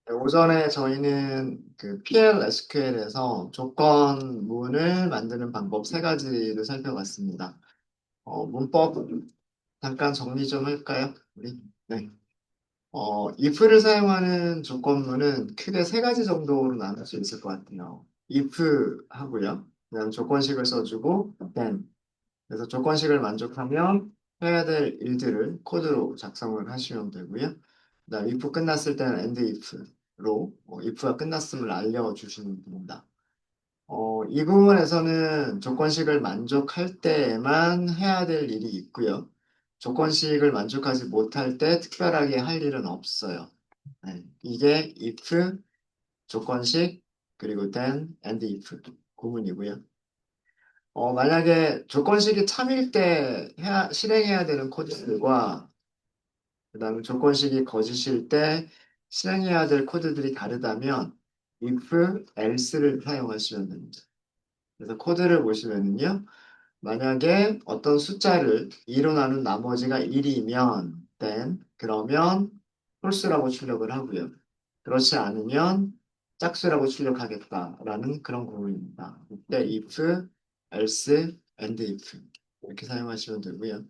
네, 오전에 저희는 그 PL/SQL에서 조건문을 만드는 방법 세 가지를 살펴봤습니다. 문법 잠깐 정리 좀 할까요? 우리? 네. if를 사용하는 조건문은 크게 세 가지 정도로 나눌 수 있을 것 같아요. if 하고요. 그다음 조건식을 써주고 then. 그래서 조건식을 만족하면 해야 될 일들을 코드로 작성을 하시면 되고요. 그다음 if 끝났을 때는 end if로 if가 끝났음을 알려주시면 됩니다. 이 부분에서는 조건식을 만족할 때에만 해야 될 일이 있고요. 조건식을 만족하지 못할 때 특별하게 할 일은 없어요. 네, 이게 if, 조건식, 그리고 then, and if 구문이고요. 만약에 조건식이 참일 때 실행해야 되는 코드들과 그다음에 조건식이 거짓일 때 실행해야 될 코드들이 다르다면 if, else를 사용하시면 됩니다. 그래서 코드를 보시면요. 만약에 어떤 숫자를 2로 나눈 나머지가 1이면 then 그러면 false라고 출력을 하고요. 그렇지 않으면 짝수라고 출력하겠다라는 그런 구문입니다. 이때 if, else, and if 이렇게 사용하시면 되고요.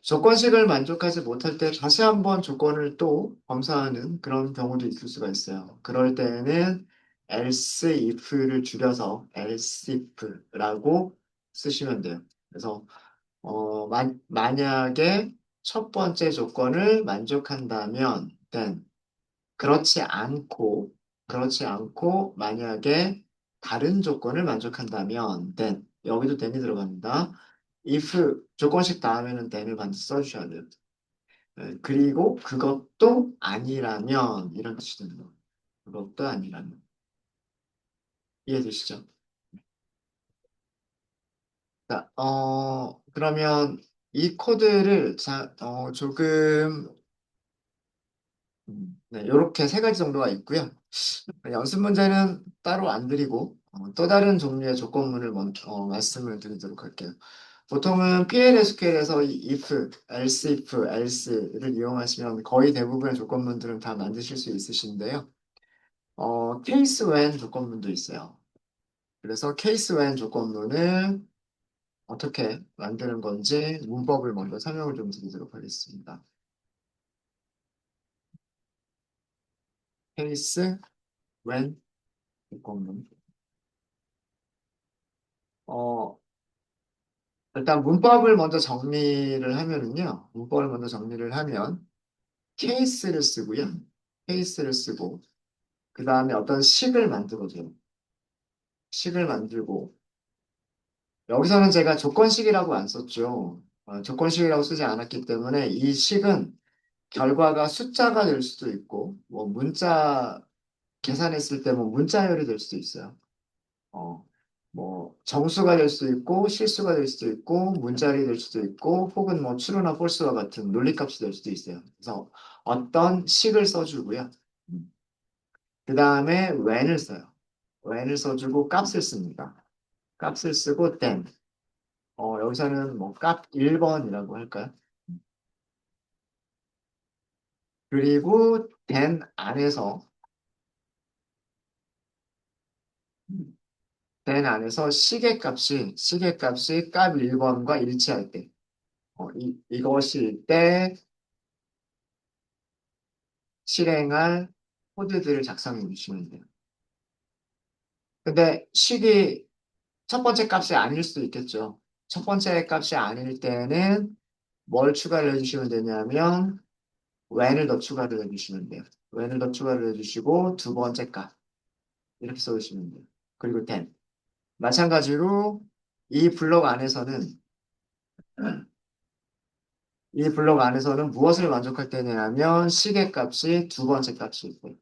조건식을 만족하지 못할 때 다시 한번 조건을 또 검사하는 그런 경우도 있을 수가 있어요. 그럴 때는 else if를 줄여서 else if라고 쓰시면 돼요. 그래서 만약에 첫 번째 조건을 만족한다면 then 그렇지 않고 만약에 다른 조건을 만족한다면 then 여기도 then이 들어갑니다. if 조건식 다음에는 then을 반드시 써주셔야 돼요. 네, 그리고 그것도 아니라면 이런 뜻이 됩니다. 그것도 아니라면 이해되시죠? 자, 그러면 이 코드를 조금 네, 이렇게 세 가지 정도가 있고요. 연습 문제는 따로 안 드리고 또 다른 종류의 조건문을 먼저 말씀을 드리도록 할게요. 보통은 PLSQL에서 이 if, else if, else를 이용하시면 거의 대부분의 조건문들은 다 만드실 수 있으신데요. case when 조건문도 있어요. 그래서 case when 조건문을 어떻게 만드는 건지 문법을 먼저 설명을 좀 드리도록 하겠습니다. case when 조건문. 어, 일단 문법을 먼저 정리를 하면은요. 문법을 먼저 정리를 하면 케이스를 쓰고요. 케이스를 쓰고 그 다음에 어떤 식을 만들어줘요. 식을 만들고 여기서는 제가 조건식이라고 안 썼죠. 조건식이라고 쓰지 않았기 때문에 이 식은 결과가 숫자가 될 수도 있고 뭐 문자 계산했을 때 뭐 문자열이 될 수도 있어요. 어, 뭐 정수가 될 수도 있고 실수가 될 수도 있고 문자열이 될 수도 있고 혹은 뭐 true나 false와 같은 논리값이 될 수도 있어요. 그래서 어떤 식을 써주고요. 그 다음에 when을 써요. when을 써주고 값을 씁니다. 값을 쓰고 then. 여기서는 뭐 값 1번이라고 할까요? 그리고 then 안에서 시계값이 값 1번과 일치할 때 이것일 때 실행할 코드들을 작성해 주시면 돼요. 근데 식이 첫 번째 값이 아닐 수도 있겠죠. 첫 번째 값이 아닐 때는 뭘 추가를 해주시면 되냐면 when을 더 추가를 해주시면 돼요. when을 더 추가를 해주시고 두 번째 값 이렇게 써주시면 돼요. 그리고 then. 마찬가지로 이 블록 안에서는 이 블록 안에서는 무엇을 만족할 때냐면 시계 값이 두 번째 값일 때,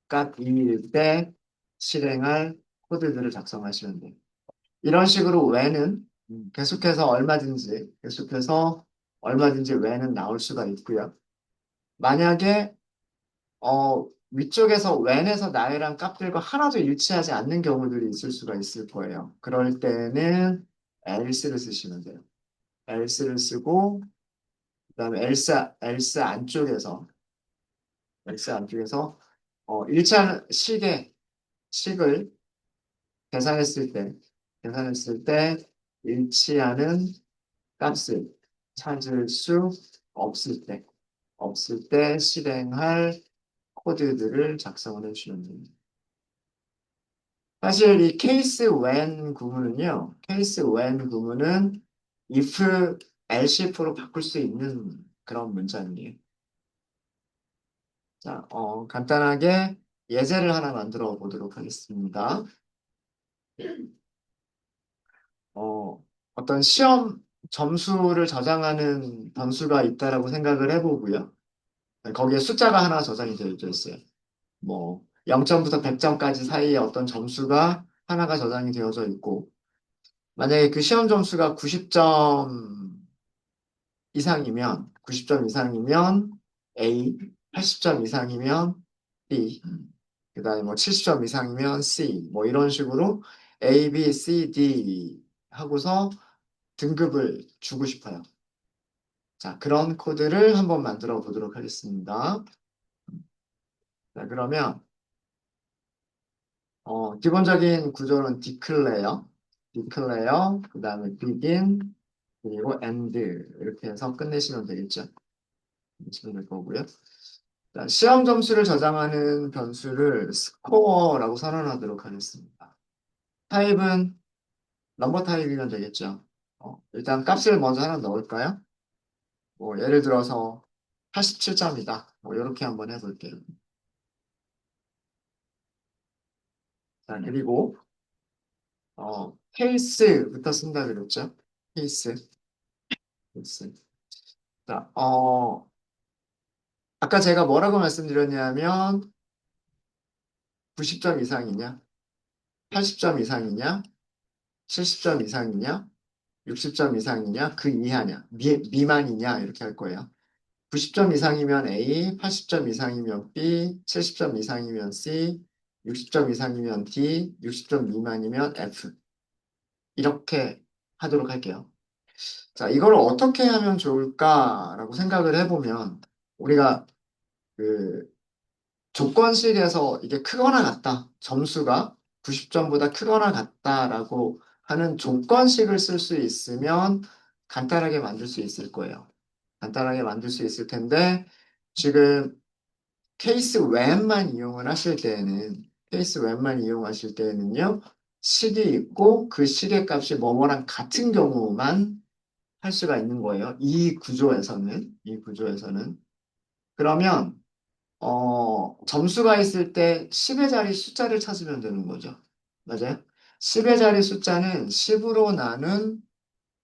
값 2일 때 실행할 코드들을 작성하시면 돼요. 이런 식으로 when은 계속해서 얼마든지 when은 나올 수가 있고요. 만약에 위쪽에서 when에서 나열한 값들과 하나도 일치하지 않는 경우들이 있을 수가 있을 거예요. 그럴 때는 else를 쓰시면 돼요. else를 쓰고 그다음에 else 안쪽에서 x 안쪽에서 1차 식을 계산했을 때, 계산했을 때 일치하는 값을 찾을 수 없을 때, 실행할 코드들을 작성을 해주시면 됩니다. 사실 이 case when 구문은요, case when 구문은 if, else if로 바꿀 수 있는 그런 문장이에요. 자, 간단하게 예제를 하나 만들어 보도록 하겠습니다. 어떤 시험 점수를 저장하는 변수가 있다라고 생각을 해보고요. 거기에 숫자가 하나 저장이 되어 있어요. 뭐 0점부터 100점까지 사이에 어떤 점수가 하나가 저장이 되어져 있고, 만약에 그 시험 점수가 90점 이상이면 A, 80점 이상이면 B, 그다음에 뭐 70점 이상이면 C, 뭐 이런 식으로 A, B, C, D 하고서 등급을 주고 싶어요. 자, 그런 코드를 한번 만들어 보도록 하겠습니다. 자, 그러면 기본적인 구조는 declare, 그다음에 begin, 그리고 end 이렇게 해서 끝내시면 되겠죠. 끝내시면 될 거고요. 자, 시험 점수를 저장하는 변수를 스코어라고 선언하도록 하겠습니다. 타입은 넘버 타입이면 되겠죠. 일단 값을 먼저 하나 넣을까요? 뭐 예를 들어서 87점이다. 뭐 이렇게 한번 해볼게요. 자, 그리고 케이스부터 쓴다 그랬죠? 케이스. 케이스. 자, 아까 제가 뭐라고 말씀드렸냐면 90점 이상이냐, 80점 이상이냐, 70점 이상이냐, 60점 이상이냐, 그 이하냐, 미만이냐 이렇게 할 거예요. 90점 이상이면 A, 80점 이상이면 B, 70점 이상이면 C, 60점 이상이면 D, 60점 미만이면 F. 이렇게 하도록 할게요. 자, 이걸 어떻게 하면 좋을까라고 생각을 해보면, 우리가 그 조건식에서 이게 크거나 같다, 점수가 90점보다 크거나 같다라고 하는 조건식을 쓸 수 있으면 간단하게 만들 수 있을 거예요. 간단하게 만들 수 있을 텐데, 지금 케이스 웬만 이용을 하실 때에는, 케이스 웬만 이용하실 때에는요, 식이 있고 그 식의 값이 뭐뭐랑 같은 경우만 할 수가 있는 거예요. 이 구조에서는. 그러면, 점수가 있을 때 10의 자리 숫자를 찾으면 되는 거죠. 맞아요? 10의 자리 숫자는 10으로 나눈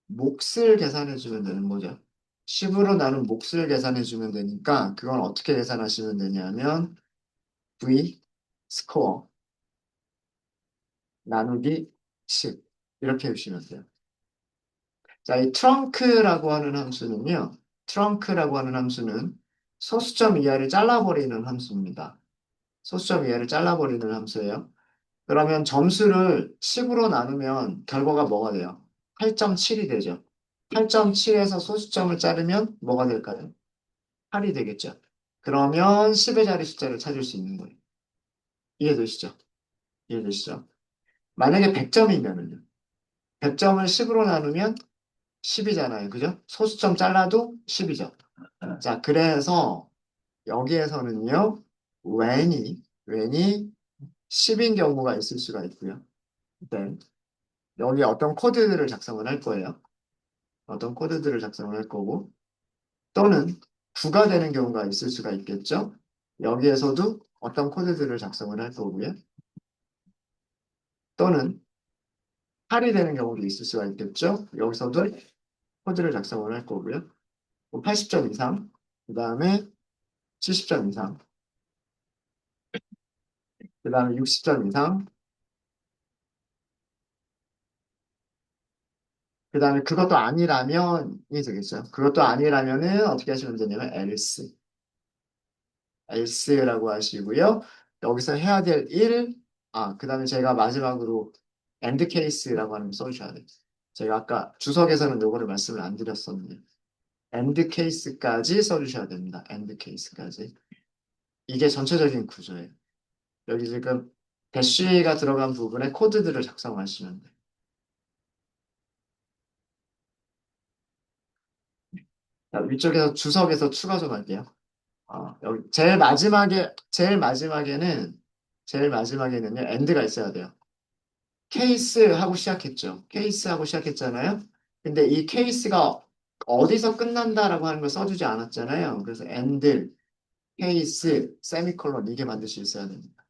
몫을 계산해 주면 되는 거죠. 10으로 나눈 몫을 계산해 주면 되니까, 그건 어떻게 계산하시면 되냐면, V 스코어 나누기 10 이렇게 해주시면 돼요. 자, 이 트렁크라고 하는 함수는 소수점 이하를 잘라버리는 함수입니다. 소수점 이하를 잘라버리는 함수예요. 그러면 점수를 10으로 나누면 결과가 뭐가 돼요? 8.7이 되죠. 8.7에서 소수점을 자르면 뭐가 될까요? 8이 되겠죠. 그러면 10의 자리 숫자를 찾을 수 있는 거예요. 이해되시죠? 이해되시죠? 만약에 100점이면은요. 100점을 10으로 나누면 10이잖아요. 그죠? 소수점 잘라도 10이죠. 자, 그래서 여기에서는요, when이 10인 경우가 있을 수가 있고요. 네. 여기 어떤 코드들을 작성을 할 거예요. 어떤 코드들을 작성을 할 거고, 또는 9가 되는 경우가 있을 수가 있겠죠. 여기에서도 어떤 코드들을 작성을 할 거고요. 또는 8이 되는 경우도 있을 수가 있겠죠. 여기서도 코드를 작성을 할 거고요. 80점 이상, 그 다음에 70점 이상, 그 다음에 60점 이상, 그 다음에 그것도 아니라면이 되겠죠. 그것도 아니라면은 어떻게 하시면 되냐면 else라고 하시고요. 여기서 해야 될 그 다음에 제가 마지막으로 end case라고 하는 거 써주셔야 돼요. 제가 아까 주석에서는 요거를 말씀을 안 드렸었는데 end case까지 써주셔야 됩니다. end case까지. 이게 전체적인 구조예요. 여기 지금 대쉬가 들어간 부분에 코드들을 작성하시면 돼요. 자, 위쪽에서 주석에서 추가 좀 할게요. 여기 제일 마지막에는요, 엔드가 있어야 돼요. 케이스 하고 시작했죠. 케이스 하고 시작했잖아요. 근데 이 케이스가 어디서 끝난다라고 하는 걸 써주지 않았잖아요. 그래서 엔드, 케이스, 세미콜론 이게 반드시 있어야 됩니다.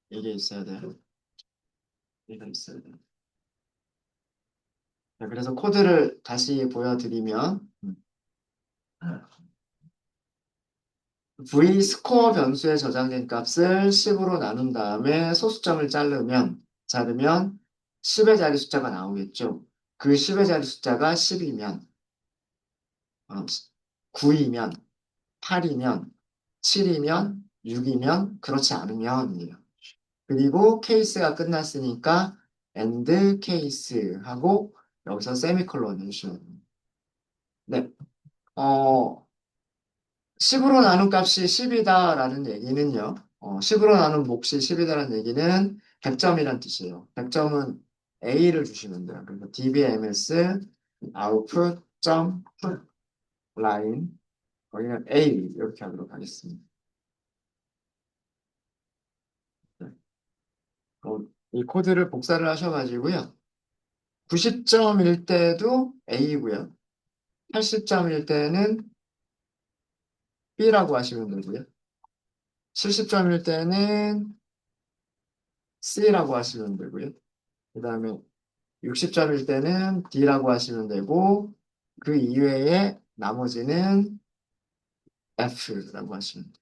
이게 있어야 돼요. 이게 있어야 돼요. 자, 그래서 코드를 다시 보여드리면 v 스코어 변수에 저장된 값을 10으로 나눈 다음에 소수점을 자르면 10의 자리 숫자가 나오겠죠. 그 10의 자리 숫자가 10이면, 9이면, 8이면, 7이면, 6이면, 그렇지 않으면이에요. 그리고 케이스가 끝났으니까 end 케이스 하고 여기서 세미콜론 해주시면 됩니다. 네. 어, 10으로 나눈 값이 10이다라는 얘기는요. 10으로 나눈 몫이 10이다라는 얘기는 100점이란 뜻이에요. 100점은 A를 주시면 돼요. 그래서 dbms output 점 put line 거기는 A 이렇게 하도록 하겠습니다. 네. 이 코드를 복사를 하셔가지고요. 90점일 때도 A고요. 80점일 때는 B라고 하시면 되고요. 70점일 때는 C라고 하시면 되고요. 그 다음에 60점일 때는 D라고 하시면 되고, 그 이외에 나머지는 F라고 하시면 돼요.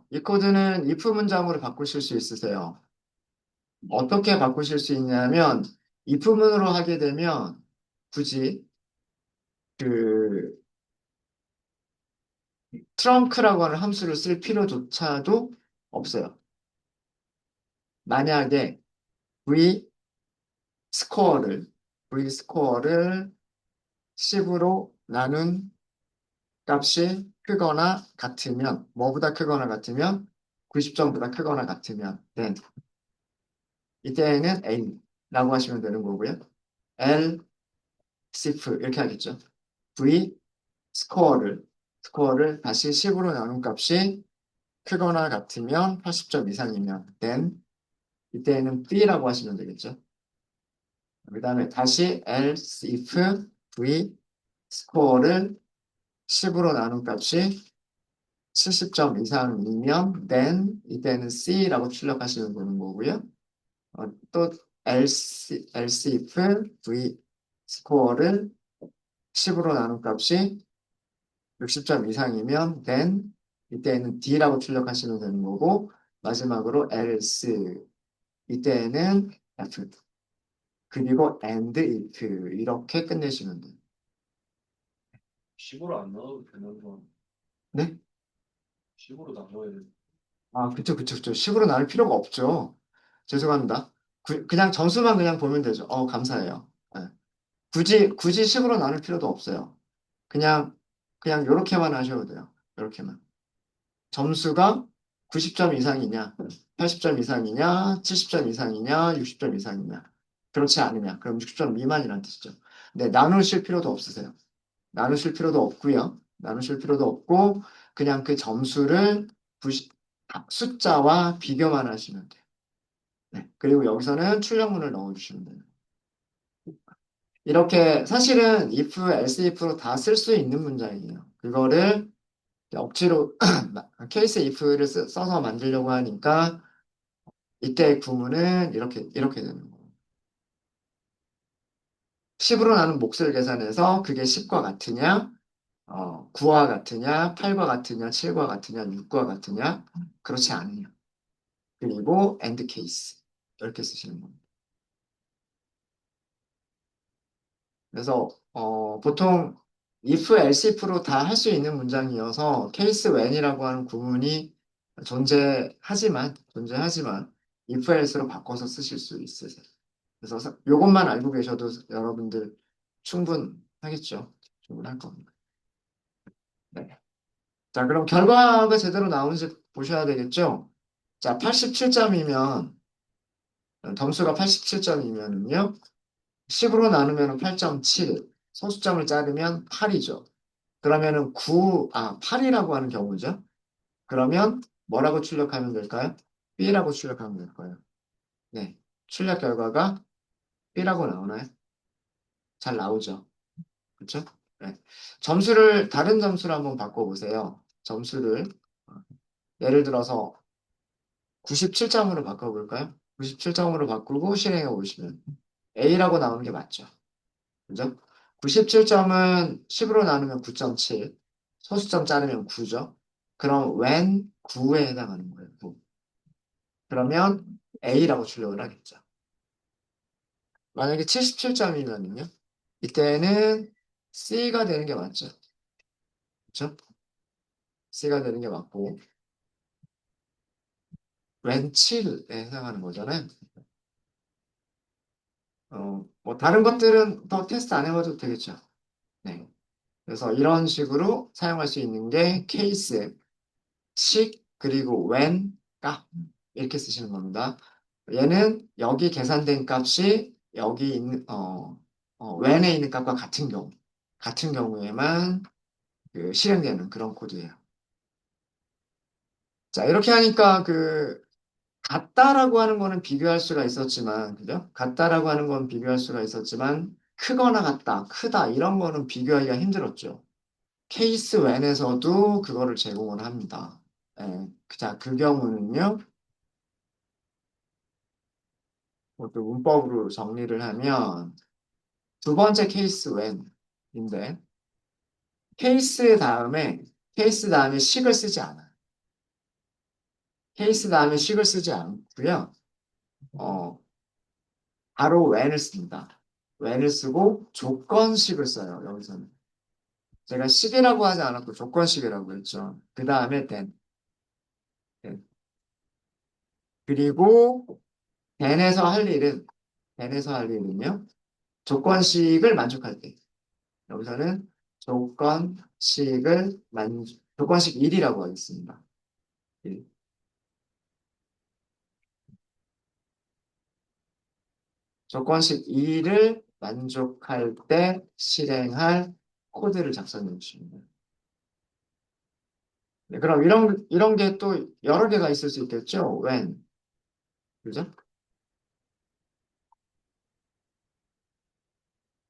이 코드는 if 문장으로 바꾸실 수 있으세요. 어떻게 바꾸실 수 있냐면, if문으로 하게 되면 굳이 그 트렁크라고 하는 함수를 쓸 필요조차도 없어요. 만약에 v 스코어를 v 스코어를 10으로 나눈 값이 크거나 같으면, 뭐보다 크거나 같으면, 90점보다 크거나 같으면, 이때는 A라고 하시면 되는 거고요. L, CF 이렇게 하겠죠. V, 스코어를 다시 10으로 나눈 값이 크거나 같으면 80점 이상이면, 이때는 B라고 하시면 되겠죠. 그 다음에 다시 L, CF, V, 스코어를 10으로 나눈 값이 70점 이상이면 이때는 C라고 출력하시면 되는 거고요. 또 LC if V 스코어를 10으로 나눈 값이 60점 이상이면 이때는 D라고 출력하시면 되는 거고 마지막으로 else 이때는 F 그리고 and if 이렇게 끝내시면 돼요. 10으로 안 넣어도 되는 건 네? 10으로 안 넣어야 돼. 그쵸. 10으로 나눌 필요가 없죠. 죄송합니다. 그냥 점수만 그냥 보면 되죠. 감사해요. 네. 굳이 10으로 나눌 필요도 없어요. 그냥, 그냥 요렇게만 하셔도 돼요. 요렇게만. 점수가 90점 이상이냐, 80점 이상이냐, 70점 이상이냐, 60점 이상이냐. 그렇지 않으냐. 그럼 60점 미만이라는 뜻이죠. 네, 나누실 필요도 없으세요. 나누실 필요도 없고요. 나누실 필요도 없고, 그냥 그 점수를 숫자와 비교만 하시면 돼요. 네. 그리고 여기서는 출력문을 넣어주시면 돼요. 이렇게 사실은 if, else if로 다 쓸 수 있는 문장이에요. 그거를 억지로 케이스 if를 써서 만들려고 하니까 이때 구문은 이렇게 되는 거예요. 10으로 나눈 몫을 계산해서 그게 10과 같으냐, 9와 같으냐, 8과 같으냐, 7과 같으냐, 6과 같으냐, 그렇지 않으냐. 그리고 and case 이렇게 쓰시는 겁니다. 그래서 보통 if, else if로 다 할 수 있는 문장이어서 case when이라고 하는 구문이 존재하지만 if else로 바꿔서 쓰실 수 있으세요. 그래서 요것만 알고 계셔도 여러분들 충분하겠죠. 충분할 겁니다. 네. 자, 그럼 결과가 제대로 나오는지 보셔야 되겠죠? 자, 87점이면, 점수가 87점이면은요, 10으로 나누면 8.7, 소수점을 자르면 8이죠. 그러면은 8이라고 하는 경우죠. 그러면 뭐라고 출력하면 될까요? B라고 출력하면 될 거예요. 네. 출력 결과가 B라고 나오나요? 잘 나오죠. 그렇죠? 네. 다른 점수를 한번 바꿔보세요. 점수를, 예를 들어서 97점으로 바꿔볼까요? 97점으로 바꾸고 실행해 보시면 A라고 나오는 게 맞죠. 그죠? 97점은 10으로 나누면 9.7, 소수점 자르면 9죠. 그럼 when 9에 해당하는 거예요. 9. 그러면 A라고 출력을 하겠죠. 만약에 77점이면요. 이때는 C가 되는 게 맞죠. 그렇죠? C가 되는 게 맞고 when 7에 해당하는 거잖아요. 뭐 다른 것들은 더 테스트 안 해봐도 되겠죠. 네. 그래서 이런 식으로 사용할 수 있는 게 케이스, 식, 그리고 when, 값 이렇게 쓰시는 겁니다. 얘는 여기 계산된 값이 여기 있는 when에 있는 값과 같은 경우에만 그 실행되는 그런 코드예요. 자, 이렇게 하니까 같다라고 하는 거는 비교할 수가 있었지만, 그죠? 같다라고 하는 건 비교할 수가 있었지만, 크거나 같다, 크다, 이런 거는 비교하기가 힘들었죠. 케이스 웬에서도 그거를 제공을 합니다. 예, 자, 그 경우는요, 또 문법으로 정리를 하면, 두 번째 케이스 웬인데, 케이스 다음에 식을 쓰지 않아요. 케이스 다음에 식을 쓰지 않고요, 어, 바로 웬을 씁니다. 웬을 쓰고 조건식을 써요, 여기서는. 제가 식이라고 하지 않았고 조건식이라고 했죠. 그 다음에 then. 그리고 then에서 할 일은요. 조건식을 만족할 때. 여기서는 조건식 1이라고 하겠습니다. 1. 조건식 2를 만족할 때 실행할 코드를 작성해 주십니다. 네, 그럼 이런 게 또 여러 개가 있을 수 있겠죠? when. 그죠?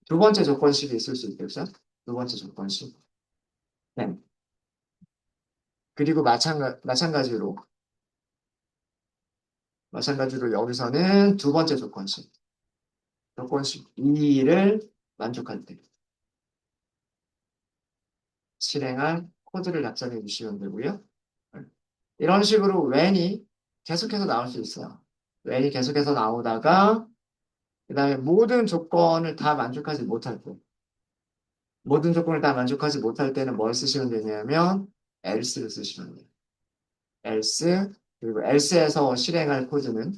두 번째 조건식이 있을 수 있겠죠? 두 번째 조건식. then. 그리고 마찬가지로 여기서는 두 번째 조건식 2를 만족할 때 실행할 코드를 작성해 주시면 되고요. 이런 식으로 when이 계속해서 나올 수 있어요. when이 계속해서 나오다가 그 다음에 모든 조건을 다 만족하지 못할 때는 뭘 쓰시면 되냐면 else를 쓰시면 돼요. else, 그리고 else에서 실행할 코드는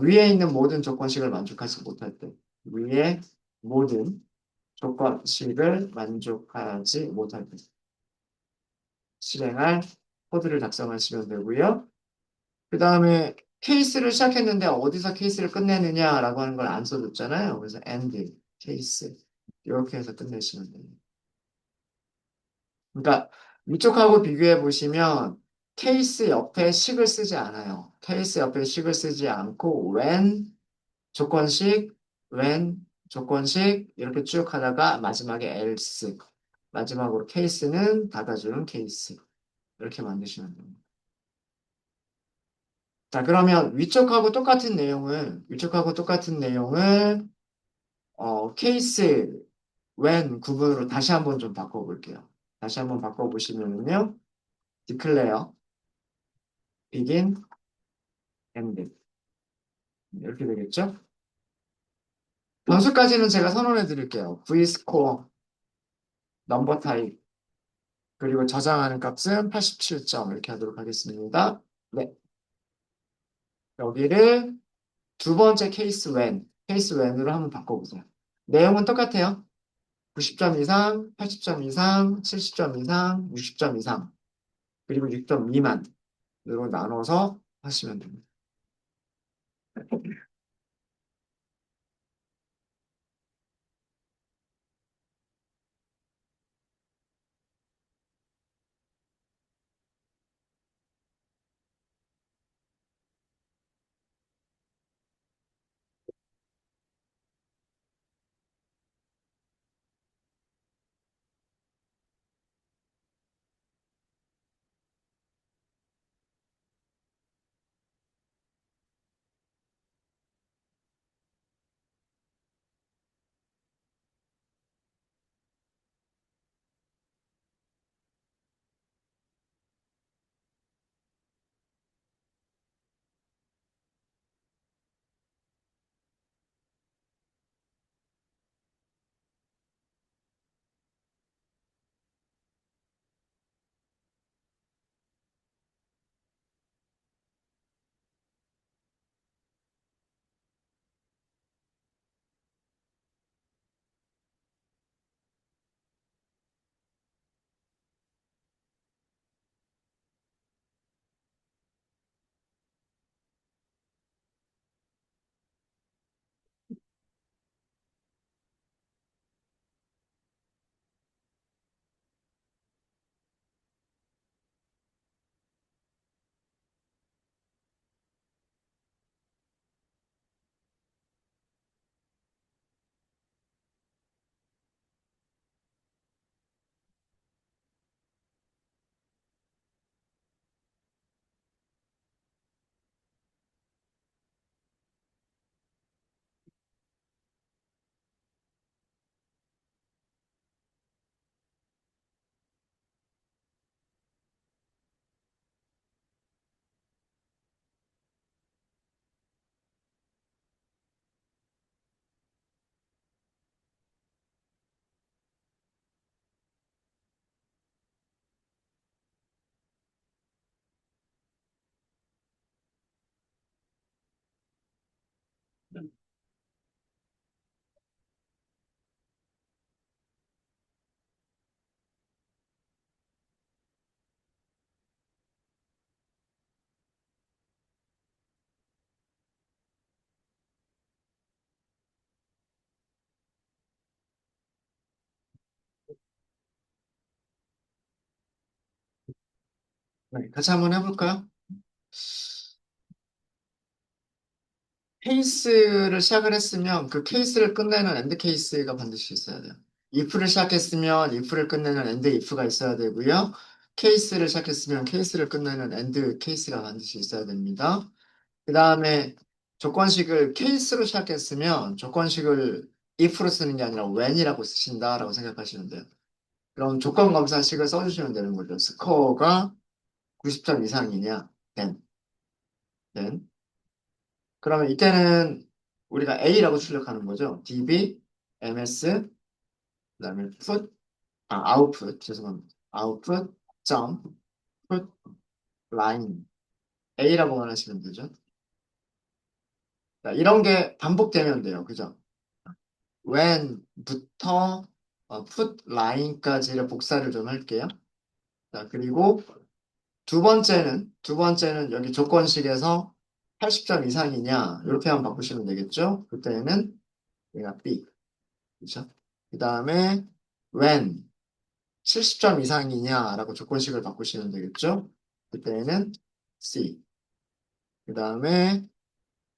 위에 있는 모든 조건식을 만족하지 못할 때 위에 모든 조건식을 만족하지 못할 때 실행할 코드를 작성하시면 되고요. 그 다음에 케이스를 시작했는데 어디서 케이스를 끝내느냐라고 하는 걸 안 써줬잖아요. 그래서 end, 케이스 이렇게 해서 끝내시면 됩니다. 그러니까 위쪽하고 비교해 보시면 케이스 옆에 식을 쓰지 않아요. 케이스 옆에 식을 쓰지 않고 조건식, 조건식 이렇게 쭉 하다가 마지막에 else 마지막으로 케이스는 닫아주는 케이스 이렇게 만드시면 됩니다. 자, 그러면 위쪽하고 똑같은 내용을 케이스 when 구분으로 다시 한번 좀 바꿔볼게요. 다시 한번 바꿔보시면요. declare, begin, end 이렇게 되겠죠? 변수까지는 제가 선언해 드릴게요. vscore, number type 그리고 저장하는 값은 87점 이렇게 하도록 하겠습니다. 네, 여기를 두 번째 케이스 when으로 한번 바꿔보세요. 내용은 똑같아요. 90점 이상, 80점 이상, 70점 이상, 60점 이상, 그리고 6점 미만으로 나눠서 하시면 됩니다. 네, 같이 한번 해볼까요? 케이스를 시작을 했으면 그 케이스를 끝내는 엔드 케이스가 반드시 있어야 돼요. if를 시작했으면 if를 끝내는 엔드 if가 있어야 되고요. 케이스를 시작했으면 케이스를 끝내는 엔드 케이스가 반드시 있어야 됩니다. 그 다음에 조건식을 케이스로 시작했으면 조건식을 if로 쓰는 게 아니라 when이라고 쓰신다라고 생각하시면 돼요. 그럼 조건 검사식을 써주시면 되는 거죠. 스코어가 90점 이상이냐? then. 그러면 이때는 우리가 A라고 출력하는 거죠. DB, MS, 그다음에 output, 죄송합니다. output, 점, put, line. A라고만 하시면 되죠. 자, 이런 게 반복되면 돼요. 그죠? when부터 put line까지를 복사를 좀 할게요. 자, 그리고 두 번째는 여기 조건식에서 80점 이상이냐, 이렇게만 바꾸시면 되겠죠? 그때는 얘가 B. 그죠? 그 다음에 when 70점 이상이냐라고 조건식을 바꾸시면 되겠죠? 그때는 C. 그 다음에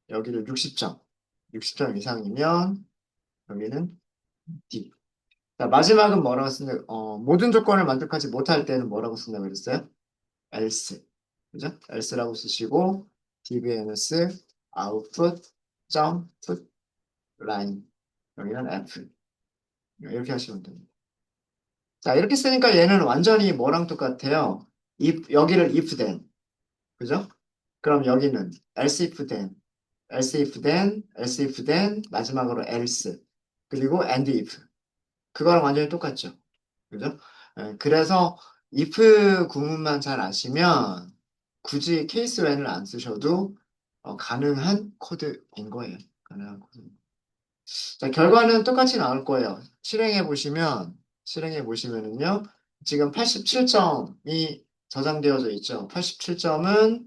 여기를 60점 이상이면 여기는 D. 자, 마지막은 뭐라고 쓴다? 모든 조건을 만족하지 못할 때는 뭐라고 쓴다고 그랬어요? else. 그죠? else라고 쓰시고 dbms output 점 put line 여기는 f 이렇게 하시면 됩니다. 자, 이렇게 쓰니까 얘는 완전히 뭐랑 똑같아요? 여기를 if then. 그죠? 그럼 여기는 else if then, else if then, else if then, 마지막으로 else. 그리고 and if. 그거랑 완전히 똑같죠. 그죠? 그래서 if 구문만 잘 아시면 굳이 케이스 when을 안 쓰셔도 가능한 코드인 거예요. 가능한 코드. 자, 결과는 똑같이 나올 거예요. 실행해 보시면은요. 지금 87점이 저장되어져 있죠. 87점은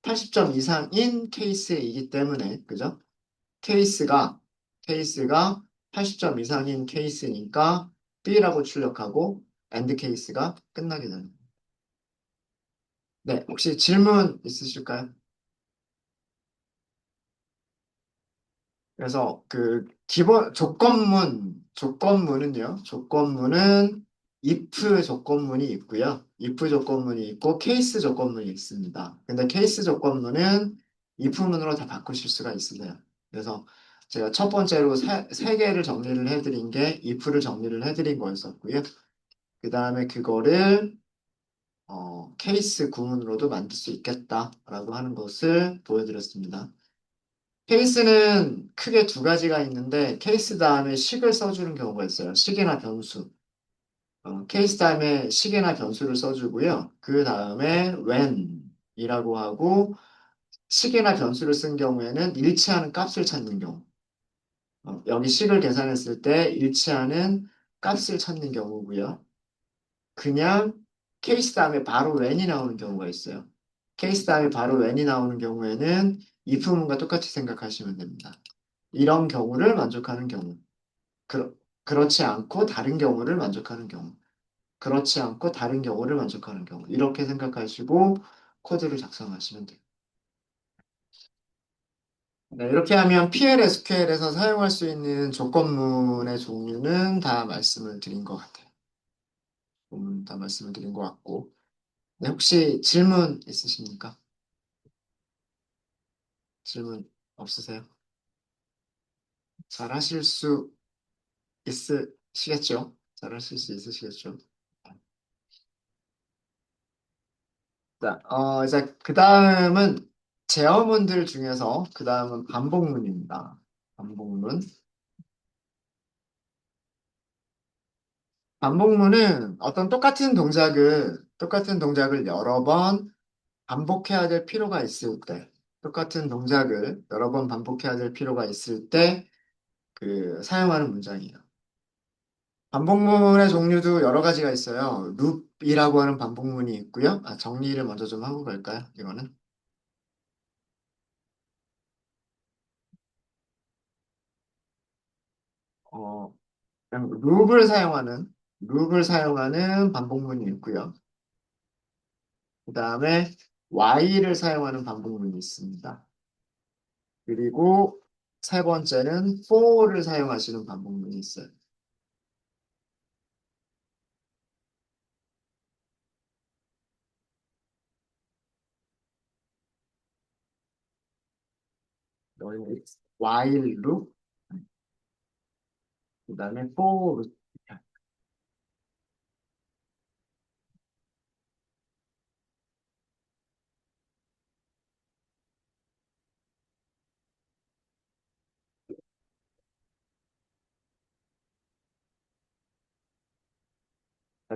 80점 이상인 케이스이기 때문에, 그죠? 케이스가, 케이스가 80점 이상인 케이스니까 B라고 출력하고, AND 케이스가 끝나게 되는. 네, 혹시 질문 있으실까요? 그래서 그 기본 조건문은 if 조건문이 있고요. if 조건문이 있고 케이스 조건문이 있습니다. 근데 케이스 조건문은 if문으로 다 바꾸실 수가 있으세요. 그래서 제가 첫 번째로 세 개를 정리를 해드린 게 if를 정리를 해드린 거였었고요. 그 다음에 그거를 케이스 구문으로도 만들 수 있겠다라고 하는 것을 보여드렸습니다. 케이스는 크게 두 가지가 있는데 케이스 다음에 식을 써주는 경우가 있어요. 식이나 변수. 케이스 다음에 식이나 변수를 써주고요. 그 다음에 when이라고 하고 식이나 변수를 쓴 경우에는 일치하는 값을 찾는 경우. 여기 식을 계산했을 때 일치하는 값을 찾는 경우고요. 그냥 케이스 다음에 바로 when이 나오는 경우가 있어요. 케이스 다음에 바로 when이 나오는 경우에는 if문과 똑같이 생각하시면 됩니다. 이런 경우를 만족하는 경우. 그렇지 않고 다른 경우를 만족하는 경우. 그렇지 않고 다른 경우를 만족하는 경우. 이렇게 생각하시고 코드를 작성하시면 돼요. 네, 이렇게 하면 PL/SQL에서 사용할 수 있는 조건문의 종류는 다 말씀을 드린 것 같아요. 다 말씀을 드린 것 같고. 네, 혹시 질문 있으십니까? 질문 없으세요? 잘 하실 수 있으시겠죠? 잘 하실 수 있으시겠죠? 자, 이제 그 다음은 제어문들 중에서 그 다음은 반복문입니다. 반복문. 반복문은 어떤 똑같은 동작을 여러 번 반복해야 될 필요가 있을 때, 똑같은 동작을 여러 번 반복해야 될 필요가 있을 때, 사용하는 문장이에요. 반복문의 종류도 여러 가지가 있어요. 룹이라고 하는 반복문이 있고요. 정리를 먼저 좀 하고 갈까요? 이거는. 어, 그냥 룹을 사용하는 반복문이 있고요. 그 다음에 while을 사용하는 반복문이 있습니다. 그리고 세 번째는 for를 사용하시는 반복문이 있어요. 너희는 while 룹, 그 다음에 for 룹.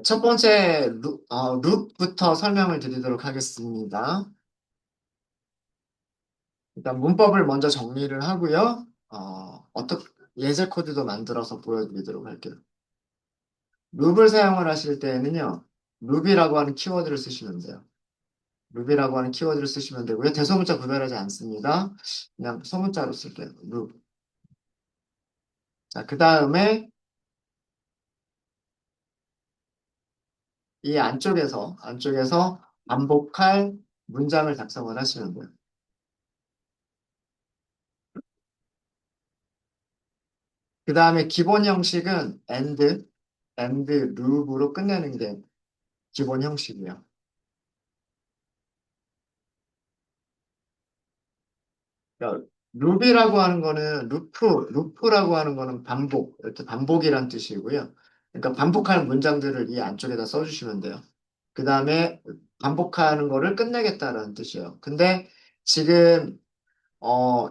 첫 번째 룹부터 설명을 드리도록 하겠습니다. 일단 문법을 먼저 정리를 하고요. 예제 코드도 만들어서 보여드리도록 할게요. 룹을 사용을 하실 때에는요, 룹이라고 하는 키워드를 쓰시면 돼요. 룹이라고 하는 키워드를 쓰시면 되고요. 대소문자 구별하지 않습니다. 그냥 소문자로 쓸게요. 룹. 자, 그 다음에 이 안쪽에서 반복할 문장을 작성을 하시면 돼요. 그 다음에 기본 형식은 and loop으로 끝내는 게 기본 형식이에요. 그러니까 루프라고 하는 거는 반복, 이렇게 반복이란 뜻이고요. 그러니까 반복할 문장들을 이 안쪽에다 써주시면 돼요. 그 다음에 반복하는 거를 끝내겠다라는 뜻이에요. 근데 지금, 어,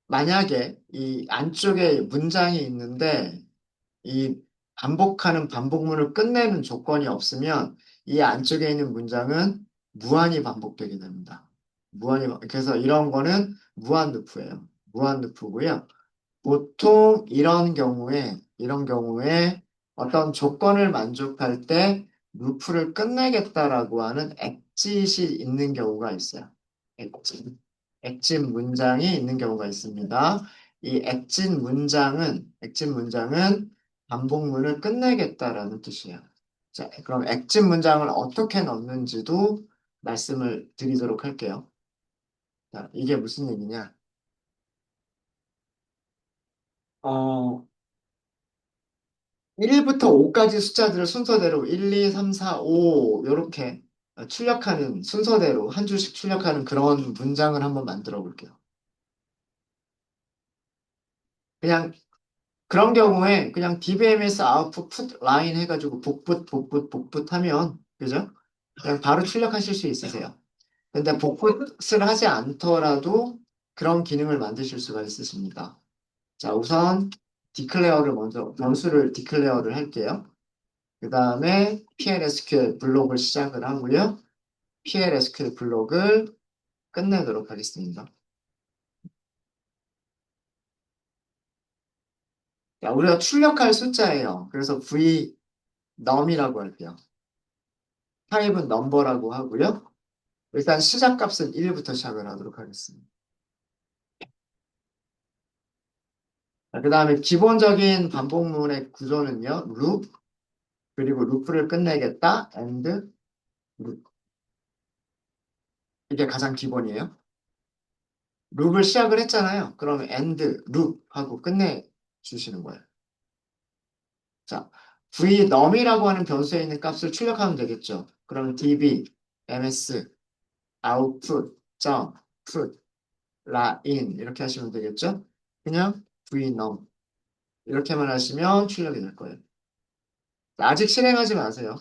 만약에 이 안쪽에 문장이 있는데 이 반복하는 반복문을 끝내는 조건이 없으면 이 안쪽에 있는 문장은 무한히 반복되게 됩니다. 그래서 이런 거는 무한 루프예요. 무한 루프고요. 보통 이런 경우에 어떤 조건을 만족할 때 루프를 끝내겠다라고 하는 엑짓이 있는 경우가 있어요. 엑짓. 엑짓 문장이 있는 경우가 있습니다. 이 엑짓 문장은 반복문을 끝내겠다라는 뜻이에요. 자, 그럼 엑짓 문장을 어떻게 넣는지도 말씀을 드리도록 할게요. 자, 이게 무슨 얘기냐? 어, 1부터 5까지 숫자들을 순서대로 1, 2, 3, 4, 5 이렇게 출력하는 순서대로 한 줄씩 출력하는 그런 문장을 한번 만들어 볼게요. 그냥 그런 경우에 그냥 DBMS 아웃풋 풋 라인 해가지고 복붙 하면 그죠? 그냥 바로 출력하실 수 있으세요. 근데 복붙을 하지 않더라도 그런 기능을 만드실 수가 있으십니다. 자, 우선 디클레어를 먼저 변수를 디클레어를 할게요. 그 다음에 PLSQL 블록을 시작을 하고요. PLSQL 블록을 끝내도록 하겠습니다. 자, 우리가 출력할 숫자예요. 그래서 v num이라고 할게요. 타입은 넘버라고 하고요. 일단 시작값은 1부터 시작을 하도록 하겠습니다. 그 다음에 기본적인 반복문의 구조는요. loop, 그리고 루프를 끝내겠다, and loop. 이게 가장 기본이에요. 룹을 시작을 했잖아요. 그러면 and, loop 하고 끝내 주시는 거예요. 자, v num이라고 하는 변수에 있는 값을 출력하면 되겠죠. 그럼 db, ms, output, 점, put, line 이렇게 하시면 되겠죠. 그냥 v num 이렇게만 하시면 출력이 될 거예요. 아직 실행하지 마세요.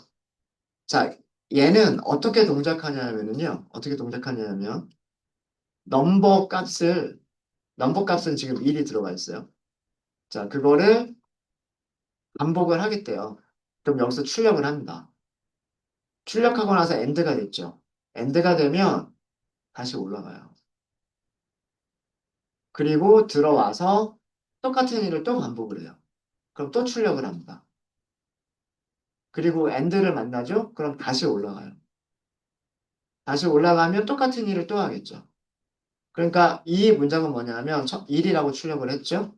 자, 얘는 어떻게 동작하냐면요. 넘버 값을, 넘버 값은 지금 1이 들어가 있어요. 자, 그거를 반복을 하겠대요. 그럼 여기서 출력을 합니다. 출력하고 나서 엔드가 됐죠. 엔드가 되면 다시 올라가요. 그리고 들어와서 똑같은 일을 또 반복을 해요. 그럼 또 출력을 합니다. 그리고 엔드를 만나죠? 그럼 다시 올라가요. 다시 올라가면 똑같은 일을 또 하겠죠. 그러니까 이 문장은 뭐냐면 1이라고 출력을 했죠?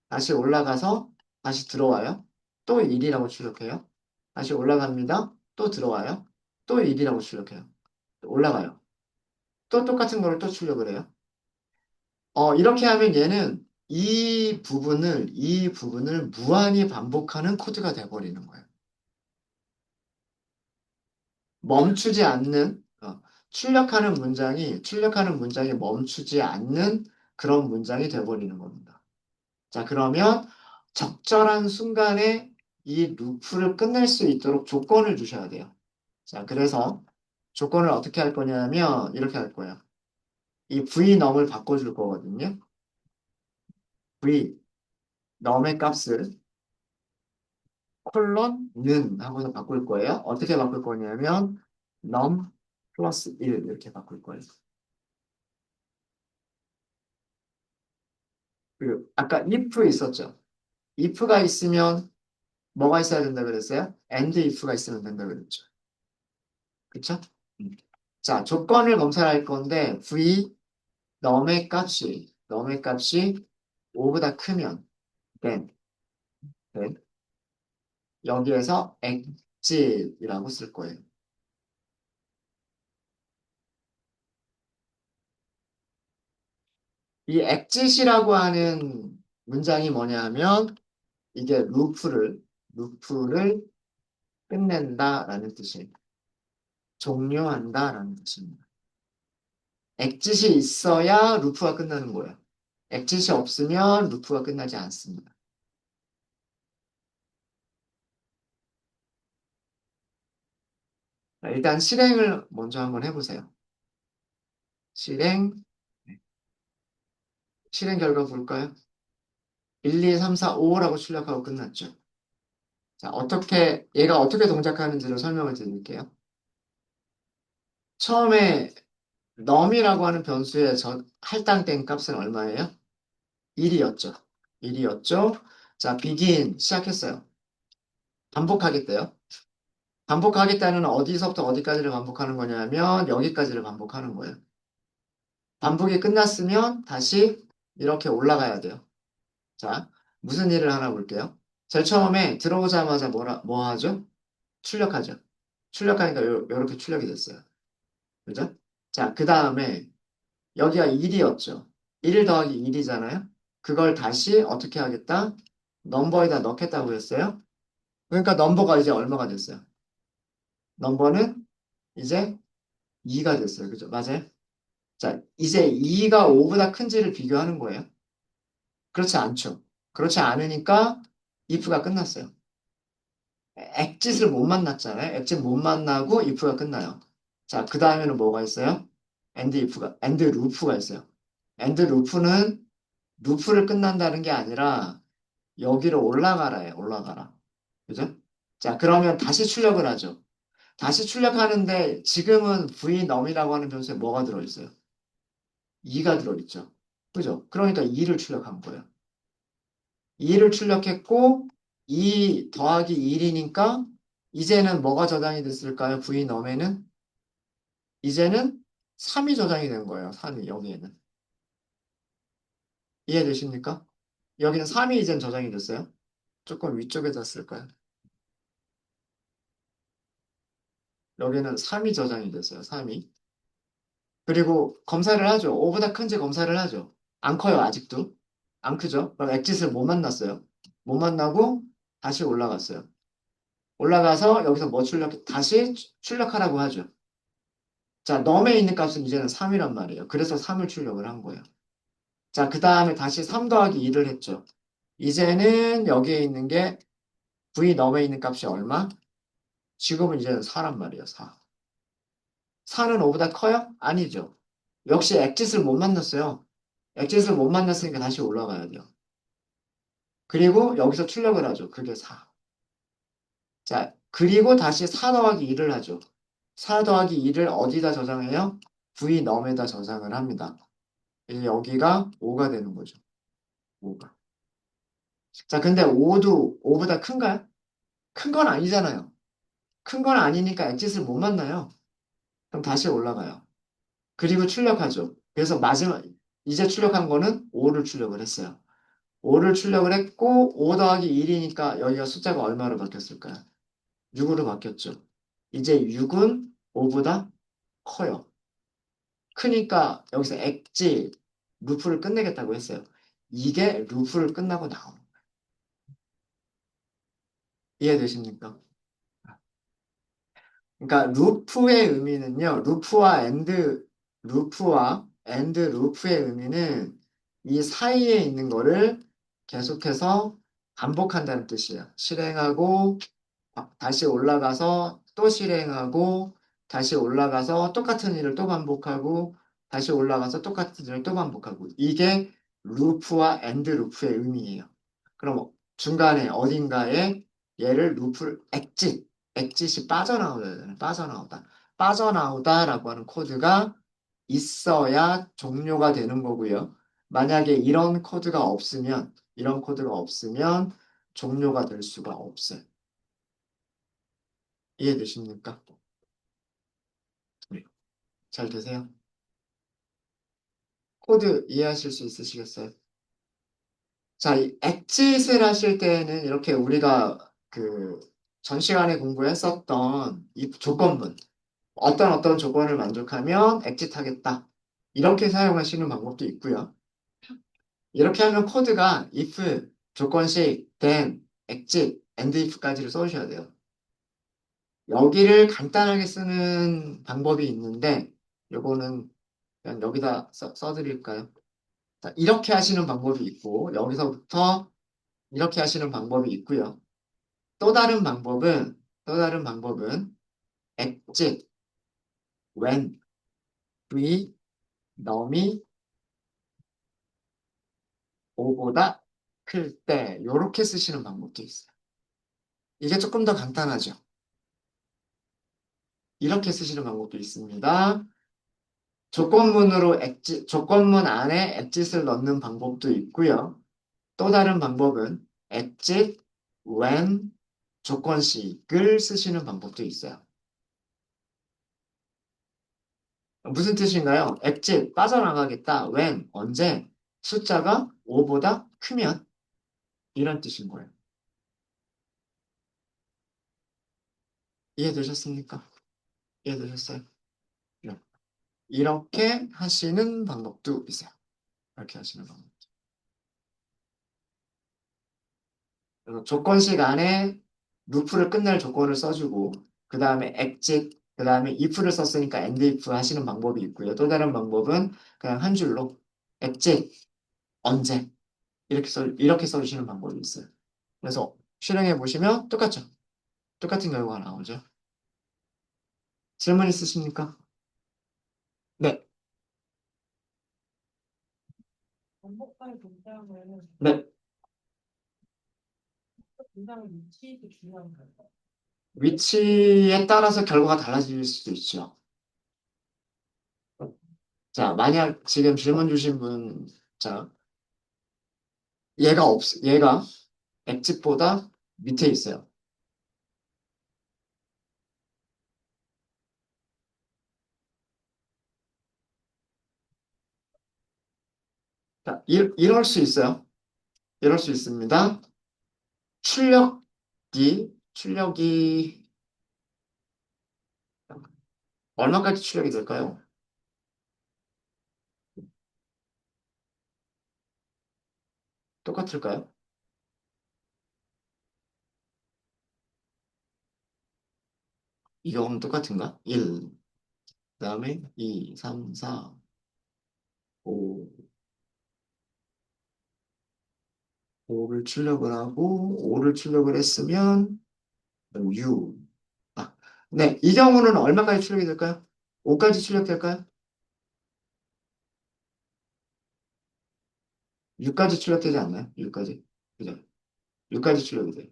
다시 올라가서 다시 들어와요. 또 1이라고 출력해요. 다시 올라갑니다. 또 들어와요. 또 1이라고 출력해요. 올라가요. 또 똑같은 거를 또 출력을 해요. 이렇게 하면 얘는 이 부분을 무한히 반복하는 코드가 돼버리는 거예요. 멈추지 않는, 출력하는 문장이 멈추지 않는 그런 문장이 돼버리는 겁니다. 자, 그러면 적절한 순간에 이 루프를 끝낼 수 있도록 조건을 주셔야 돼요. 자, 그래서 조건을 어떻게 할 거냐면 이렇게 할 거예요. 이 v num을 바꿔줄 거거든요. v num의 값을 콜론는 하고서 바꿀 거예요. 어떻게 바꿀 거냐면 num 플러스 1 이렇게 바꿀 거예요. 그리고 아까 if 있었죠. if가 있으면 뭐가 있어야 된다 그랬어요? and if가 있으면 된다 그랬죠. 그쵸? 음. 자, 조건을 검사할 건데 v num의 값이 5보다 크면 then 여기에서 exit이라고 쓸 거예요. 이 exit이라고 하는 문장이 뭐냐 하면 이게 루프를 끝낸다라는 뜻이에요. 종료한다라는 뜻입니다. exit이 있어야 루프가 끝나는 거예요. exit이 없으면 루프가 끝나지 않습니다. 자, 일단 실행을 먼저 한번 해보세요. 실행, 네. 실행 결과 볼까요? 1, 2, 3, 4, 5라고 출력하고 끝났죠. 자, 얘가 어떻게 동작하는지를 설명을 드릴게요. 처음에 num이라고 하는 변수의 할당된 값은 얼마예요? 1이었죠. 1이었죠. 자, begin 시작했어요. 반복하겠대요. 반복하겠다는 어디서부터 어디까지를 반복하는 거냐면 여기까지를 반복하는 거예요. 반복이 끝났으면 다시 이렇게 올라가야 돼요. 자, 무슨 일을 하나 볼게요. 제일 처음에 들어오자마자 뭐 하죠? 출력하죠. 출력하니까 요렇게 출력이 됐어요. 그죠? 자, 그 다음에 여기가 1이었죠. 1 더하기 1이잖아요. 그걸 다시 어떻게 하겠다? 넘버에다 넣겠다고 했어요. 그러니까 넘버가 이제 얼마가 됐어요? 넘버는 이제 2가 됐어요. 그죠? 맞아요? 자, 이제 2가 5보다 큰지를 비교하는 거예요. 그렇지 않죠. 그렇지 않으니까 if가 끝났어요. 엑짓을 못 만났잖아요. 엑짓 못 만나고 if가 끝나요. 자, 그 다음에는 뭐가 있어요? end 루프가 있어요. end 루프는 루프를 끝난다는 게 아니라 여기로 올라가라예요. 올라가라. 그죠? 자, 그러면 다시 출력을 하죠. 다시 출력하는데 지금은 v num이라고 하는 변수에 뭐가 들어있어요? 2가 들어있죠. 그죠? 그러니까 2를 출력한 거예요. 2를 출력했고 2 더하기 1이니까 이제는 뭐가 저장이 됐을까요? v num에는 이제는 3이 저장이 된 거예요. 3이 여기에는. 이해되십니까? 여기는 3이 이젠 저장이 됐어요. 조금 위쪽에다 쓸까요? 여기는 3이 저장이 됐어요. 3이. 그리고 검사를 하죠. 5보다 큰지 검사를 하죠. 안 커요, 아직도. 안 크죠? 그럼 엑짓을 못 만났어요. 못 만나고 다시 올라갔어요. 올라가서 여기서 뭐 다시 출력하라고 하죠. 자, 넘에 있는 값은 이제는 3이란 말이에요. 그래서 3을 출력을 한 거예요. 자, 그 다음에 다시 3 더하기 2를 했죠. 이제는 여기에 있는 게 v 넘에 있는 값이 얼마? 지금은 이제는 4란 말이에요. 4. 4는 5보다 커요? 아니죠. 역시 엑짓을 못 만났어요. 엑짓을 못 만났으니까 다시 올라가야 돼요. 그리고 여기서 출력을 하죠. 그게 4. 자, 그리고 다시 4 더하기 2를 하죠. 4 더하기 2를 어디다 저장해요? v 넘에다 저장을 합니다. 이제 여기가 5가 되는 거죠. 5가. 자, 근데 5도 5보다 큰가요? 큰 건 아니잖아요. 큰 건 아니니까 엑짓을 못 만나요. 그럼 다시 올라가요. 그리고 출력하죠. 그래서 마지막, 이제 출력한 거는 5를 출력을 했어요. 5를 출력을 했고, 5 더하기 1이니까 여기가 숫자가 얼마로 바뀌었을까요? 6으로 바뀌었죠. 이제 6은 5보다 커요. 크니까 여기서 엑지, 루프를 끝내겠다고 했어요. 이게 루프를 끝나고 나온. 이해되십니까? 그러니까 루프의 의미는요. 루프와 엔드 루프의 의미는 이 사이에 있는 거를 계속해서 반복한다는 뜻이에요. 실행하고 다시 올라가서 또 실행하고 다시 올라가서 똑같은 일을 또 반복하고 다시 올라가서 똑같은 일을 또 반복하고 이게 루프와 엔드 루프의 의미예요. 그럼 중간에 어딘가에 얘를 루프를 엑짓이 빠져나오야 되잖아요. 빠져나오다라고 하는 코드가 있어야 종료가 되는 거고요. 만약에 이런 코드가 없으면 종료가 될 수가 없어요. 이해되십니까? 네. 잘 되세요? 코드 이해하실 수 있으시겠어요? 자, 이 엑짓을 하실 때는 이렇게 우리가 그 전 시간에 공부했었던 이 조건문, 어떤 조건을 만족하면 엑짓하겠다. 이렇게 사용하시는 방법도 있고요. 이렇게 하면 코드가 if, 조건식, then, exit, and if까지를 써주셔야 돼요. 여기를 간단하게 쓰는 방법이 있는데, 요거는 그냥 여기다 써드릴까요? 자, 이렇게 하시는 방법이 있고, 여기서부터 이렇게 하시는 방법이 있고요. 또 다른 방법은 exit, when, we, num이 5보다 클 때, 요렇게 쓰시는 방법도 있어요. 이게 조금 더 간단하죠. 이렇게 쓰시는 방법도 있습니다. 조건문으로 조건문 안에 엑짓을 넣는 방법도 있고요. 또 다른 방법은 exit, when, 조건식을 쓰시는 방법도 있어요. 무슨 뜻인가요? exit, 빠져나가겠다. when, 언제, 숫자가 5보다 크면 이런 뜻인 거예요. 이해되셨습니까? 이해되셨어요? 네. 이렇게 하시는 방법도 있어요. 이렇게 하시는 방법. 그래서 조건식 안에 루프를 끝낼 조건을 써주고, 그 다음에 exit, 그 다음에 if를 썼으니까 end if 하시는 방법이 있고요. 또 다른 방법은 그냥 한 줄로 exit, 언제, 이렇게 써주시는 방법이 있어요. 그래서 실행해 보시면 똑같죠? 똑같은 결과가 나오죠. 질문 있으십니까? 네, 반복할 동작은 네. 동작의 위치도 중요한 거예요. 위치에 따라서 결과가 달라질 수도 있죠. 자, 만약 지금 질문 주신 분, 자, 얘가 exit보다 밑에 있어요. 자, 이럴 수 있어요. 이럴 수 있습니다. 출력이 얼마까지 출력이 될까요? 똑같을까요? 이거는 똑같은가? 1, 그 다음에 2, 3, 4, 5, 5를 출력을 하고 5를 출력을 했으면 6. 아, 네, 이 경우는 얼마까지 출력이 될까요? 5까지 출력될까요? 6까지 출력되지 않나요? 6까지. 그죠? 6까지 출력이 돼요.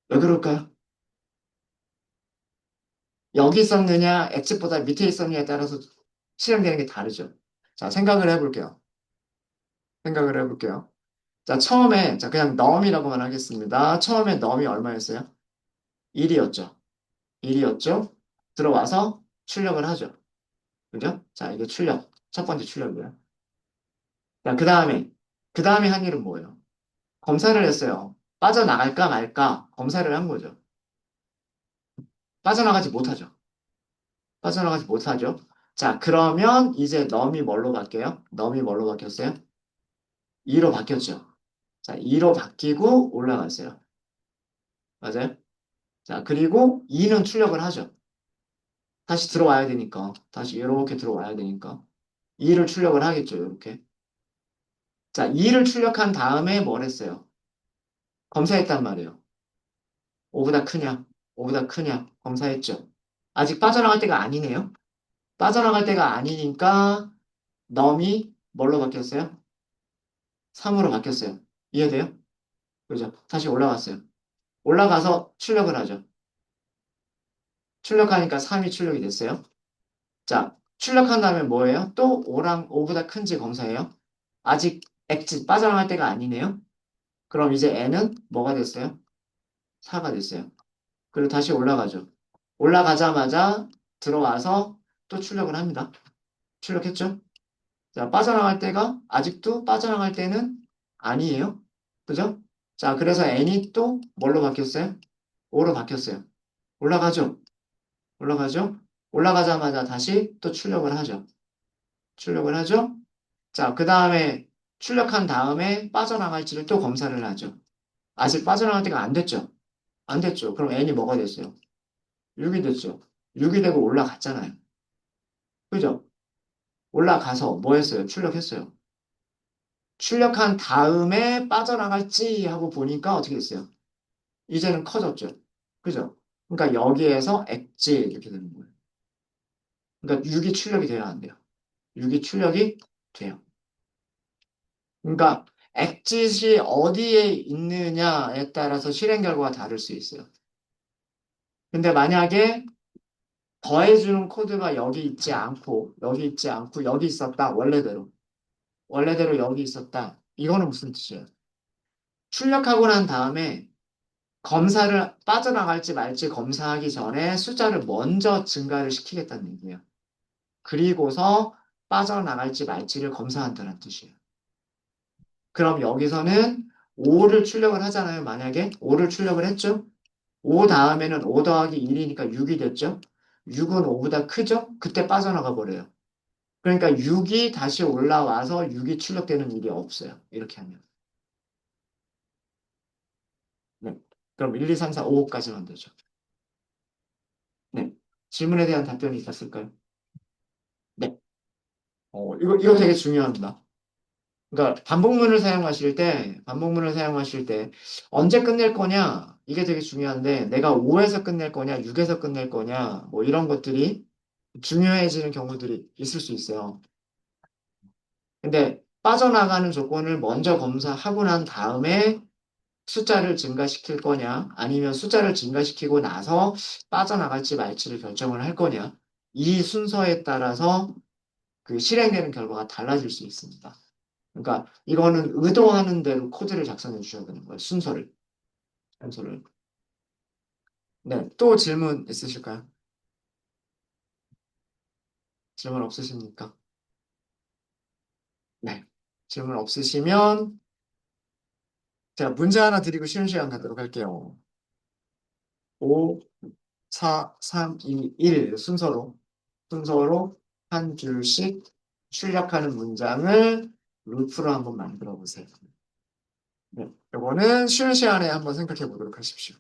왜 그럴까요? 여기 있었느냐, 엑스보다 밑에 있었느냐에 따라서 실행되는 게 다르죠. 자, 생각을 해볼게요. 자, 처음에, 자, 그냥 넘이라고만 하겠습니다. 처음에 넘이 얼마였어요? 1이었죠. 1이었죠. 들어와서 출력을 하죠. 그죠? 자, 이게 출력. 첫 번째 출력이에요. 자, 그 다음에 한 일은 뭐예요? 검사를 했어요. 빠져나갈까 말까 검사를 한 거죠. 빠져나가지 못하죠. 빠져나가지 못하죠. 자, 그러면 이제 넘이 뭘로 바뀌어요? 넘이 뭘로 바뀌었어요? 2로 바뀌었죠. 자, 2로 바뀌고 올라갔어요. 맞아요? 자, 그리고 2는 출력을 하죠. 다시 들어와야 되니까. 다시 이렇게 들어와야 되니까. 2를 출력을 하겠죠. 이렇게. 자, 2를 출력한 다음에 뭘 했어요? 검사했단 말이에요. 5보다 크냐? 5보다 크냐? 검사했죠. 아직 빠져나갈 때가 아니네요. 빠져나갈 때가 아니니까 넘이 뭘로 바뀌었어요? 3으로 바뀌었어요. 이해돼요? 그죠? 다시 올라갔어요. 올라가서 출력을 하죠. 출력하니까 3이 출력이 됐어요. 자, 출력한 다음에 뭐예요? 또 5랑 5보다 큰지 검사해요. 아직 엑짓 빠져나갈 때가 아니네요. 그럼 이제 n은 뭐가 됐어요? 4가 됐어요. 그리고 다시 올라가죠. 올라가자마자 들어와서 또 출력을 합니다. 출력했죠? 자, 빠져나갈 때가 아직도 빠져나갈 때는 아니에요. 그죠? 자, 그래서 n이 또 뭘로 바뀌었어요? 5로 바뀌었어요. 올라가죠? 올라가죠? 올라가자마자 다시 또 출력을 하죠. 출력을 하죠? 자, 그 다음에 출력한 다음에 빠져나갈지를 또 검사를 하죠. 아직 빠져나갈 때가 안 됐죠? 안 됐죠. 그럼 n이 뭐가 됐어요? 6이 됐죠. 6이 되고 올라갔잖아요. 그죠? 올라가서 뭐 했어요? 출력했어요. 출력한 다음에 빠져나갈지 하고 보니까 어떻게 됐어요? 이제는 커졌죠. 그죠? 그러니까 여기에서 엣지 이렇게 되는 거예요. 그러니까 6이 출력이 돼야 안 돼요. 6이 출력이 돼요. 그러니까 엑짓이 어디에 있느냐에 따라서 실행 결과가 다를 수 있어요. 근데 만약에 더해주는 코드가 여기 있지 않고 여기 있었다. 원래대로 여기 있었다. 이거는 무슨 뜻이에요? 출력하고 난 다음에 검사를 빠져나갈지 말지 검사하기 전에 숫자를 먼저 증가를 시키겠다는 얘기예요. 그리고서 빠져나갈지 말지를 검사한다는 뜻이에요. 그럼 여기서는 5를 출력을 하잖아요. 만약에 5를 출력을 했죠. 5 다음에는 5 더하기 1이니까 6이 됐죠. 6은 5보다 크죠? 그때 빠져나가 버려요. 그러니까 6이 다시 올라와서 6이 출력되는 일이 없어요. 이렇게 하면. 네. 그럼 1, 2, 3, 4, 5까지만 되죠. 네. 질문에 대한 답변이 있었을까요? 네. 이거 되게 중요합니다. 그러니까 반복문을 사용하실 때 언제 끝낼 거냐? 이게 되게 중요한데 내가 5에서 끝낼 거냐, 6에서 끝낼 거냐, 뭐 이런 것들이 중요해지는 경우들이 있을 수 있어요. 근데 빠져나가는 조건을 먼저 검사하고 난 다음에 숫자를 증가시킬 거냐, 아니면 숫자를 증가시키고 나서 빠져나갈지 말지를 결정을 할 거냐, 이 순서에 따라서 그 실행되는 결과가 달라질 수 있습니다. 그러니까 이거는 의도하는 대로 코드를 작성해 주셔야 되는 거예요. 순서를. 네, 또 질문 있으실까요? 질문 없으십니까? 네. 질문 없으시면 제가 문제 하나 드리고 쉬운 시간 갖도록 할게요. 5, 4, 3, 2, 1 순서로 한 줄씩 출력하는 문장을 루프로 한번 만들어 보세요. 네, 이거는 쉬운 시간에 한번 생각해 보도록 하십시오.